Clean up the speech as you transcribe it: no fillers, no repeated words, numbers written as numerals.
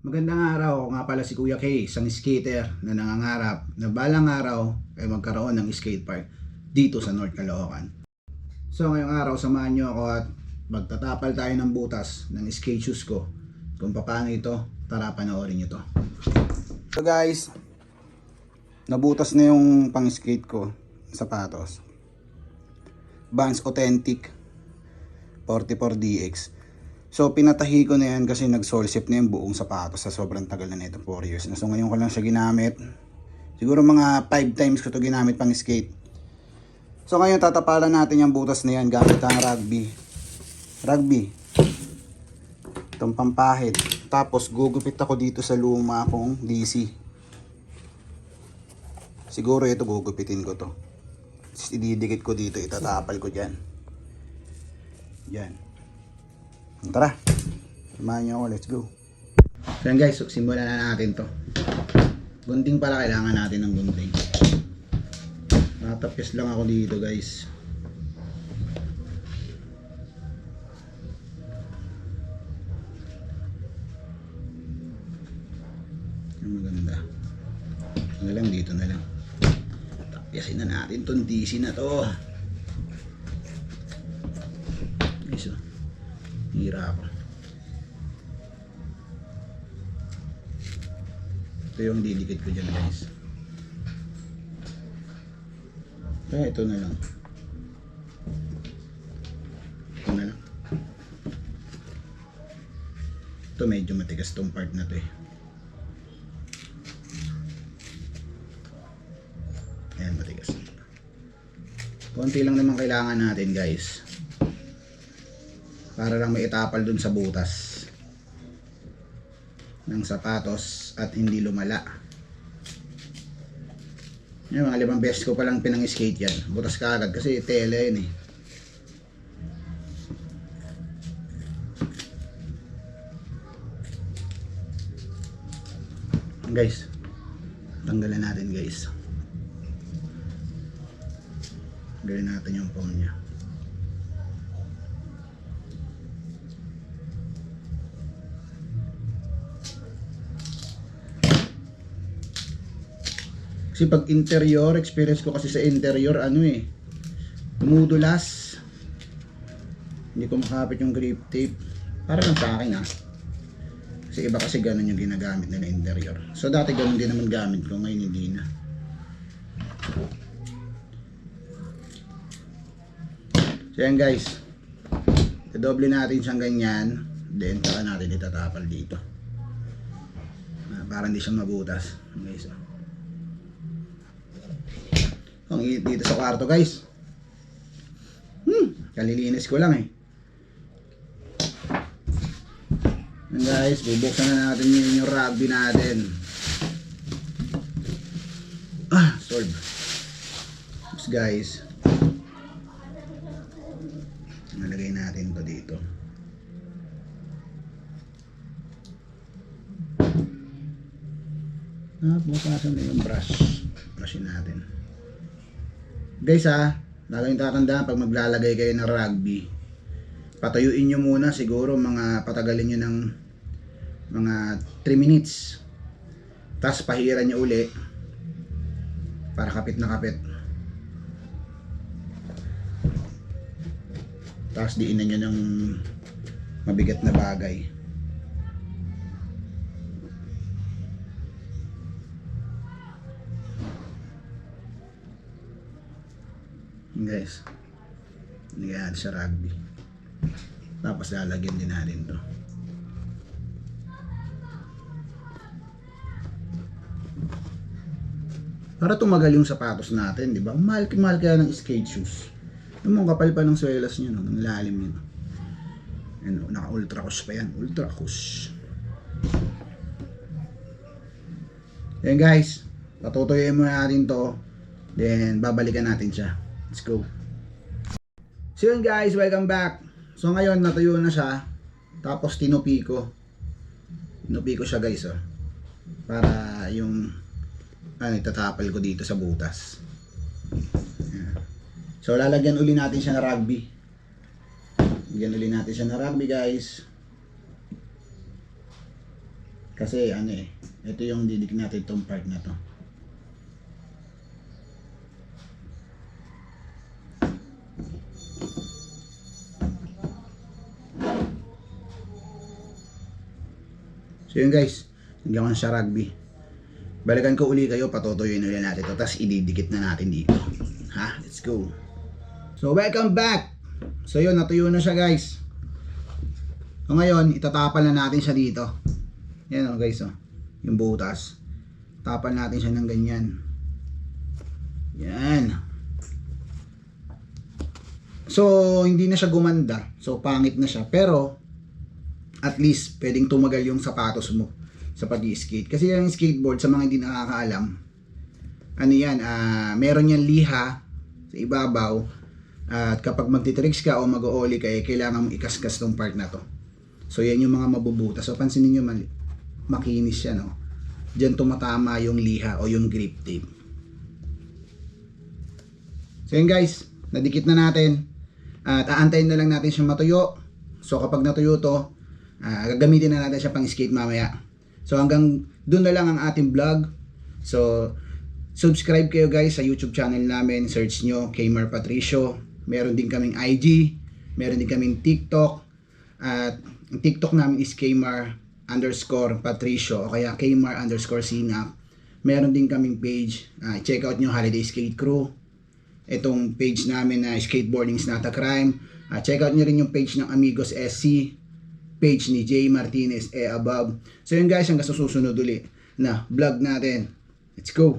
Magandang araw, ako nga pala si Kuya K, isang skater na nangangarap na balang araw ay magkaroon ng skate park dito sa North Caloocan. So ngayong araw, samahan nyo ako at magtatapal tayo ng butas ng skate shoes ko. Kung paano ito, tara panoorin nyo to. So guys, nabutas na yung pang skate ko, sapatos. Vans Authentic 44DX. So pinatahi ko na yan kasi nag-solsip na yung buong sapatos sa sobrang tagal na nito, 4 years na. So ngayon ko lang siya ginamit. Siguro mga 5 times ko to ginamit pang skate. So ngayon tatapalan natin yung butas na yan gamit ang rugby. Itong pampahid. Tapos gugupit ako dito sa luma kong DC. Siguro ito gugupitin ko to. Ididikit ko dito, itatapal ko dyan. Yan. Tara, samahan nyo ako, let's go. So yan guys, simulan na natin to. Gunting pala, kailangan natin ng gunting. Natapis lang ako dito guys. Yung maganda. Ano lang, dito na lang. Tapiasin na natin tong DC na to. Guys, hira ako. Ito yung didikit ko dyan guys. Kaya ito na lang. Ito na lang. Ito medyo matigas tong part na to eh. Ayan, matigas. Konti lang naman kailangan natin guys, para lang maitapal dun sa butas ng sapatos at hindi lumala. Yung mga 5 beses ko palang pinang-skate yan, butas ka agad kasi tela yun eh. Guys, tanggalan natin guys. Tanggalin natin yung foam nya. Kasi pag interior, experience ko kasi sa interior, ano eh, dumudulas. Hindi ko makapit yung grip tape. Para lang sa akin ha. Kasi iba kasi ganun yung ginagamit nila interior. So dati ganun din naman gamit ko, ngayon hindi na. So yan guys, doble natin siyang ganyan, then saka natin itatapal dito. Para hindi siya mabutas. Guys, ang init dito sa kwarto guys. Kalilinis ko lang eh. And guys, bubuksan na natin yung rugby natin. Solve. Oops guys. Nalagay natin to dito. Bukasan na yung brush. Brushin natin. Guys lalo yung tatandaan pag maglalagay kayo ng rugby, patayuin nyo muna siguro patagalin nyo ng mga 3 minutes, tapos pahiran nyo uli para kapit na kapit, tapos diinan nyo ng mabigat na bagay. Guys, nilagyan natin sa rugby, tapos lalagyan din natin to. Para tumagal yung sapatos natin, di ba? Mahal kaya ng skate shoes. Yung mga kapal pa ng swelas nyo, no? Ang lalim nyo. Ano, naka ultra cush pa yan, ultra cush. Yan guys, patutuyin mo natin to, then babalikan natin siya. Let's go. So yun guys, welcome back. So ngayon natuyo na siya. Tapos tinupi ko siya guys para yung itatapal ko dito sa butas. So lalagyan uli natin siya na rugby. Lagyan uli natin siya na rugby guys. Kasi ano eh, ito yung didik natin itong part na to. So yun guys, hindi ako sa rugby. Balikan ko uli kayo, patutuyuin ulit natin ito, tapos ididikit na natin dito. Ha? Let's go. So welcome back. So yun, natuyo na siya guys. So ngayon, itatapal na natin siya dito. Yan o guys o, yung butas. Tapal natin siya ng ganyan. Yan. So hindi na siya gumanda. So pangit na siya. Pero at least pwedeng tumagal yung sapatos mo sa pag-skate. Kasi yung skateboard, sa mga hindi nakakaalam, ano yan, meron yan liha sa ibabaw. At kapag magtitricks ka o mag-o-ollie ka, kailangan mong ikaskas tong part na to. So yan yung mga mabubutas. So pansinin nyo, makinis siya, no? Diyan tumatama yung liha o yung grip tape. So yun guys, nadikit na natin. At aantayin na lang natin siya matuyo. So kapag natuyo to, gagamitin na natin siya pang skate mamaya. So hanggang doon na lang ang ating vlog. So subscribe kayo guys sa YouTube channel namin. Search nyo Kmar Patricio. Meron din kaming IG, meron din kaming TikTok. At ang TikTok namin is Kmar_Patricio o kaya Kmar_Sinap. Meron din kaming page. Check out nyo Holiday Skate Crew. Itong page namin na Skateboarding is Not a Crime. Check out nyo rin yung page ng Amigos SC, page ni Jay Martinez above. So yun guys, hanggang sa susunod uli na vlog natin. Let's go!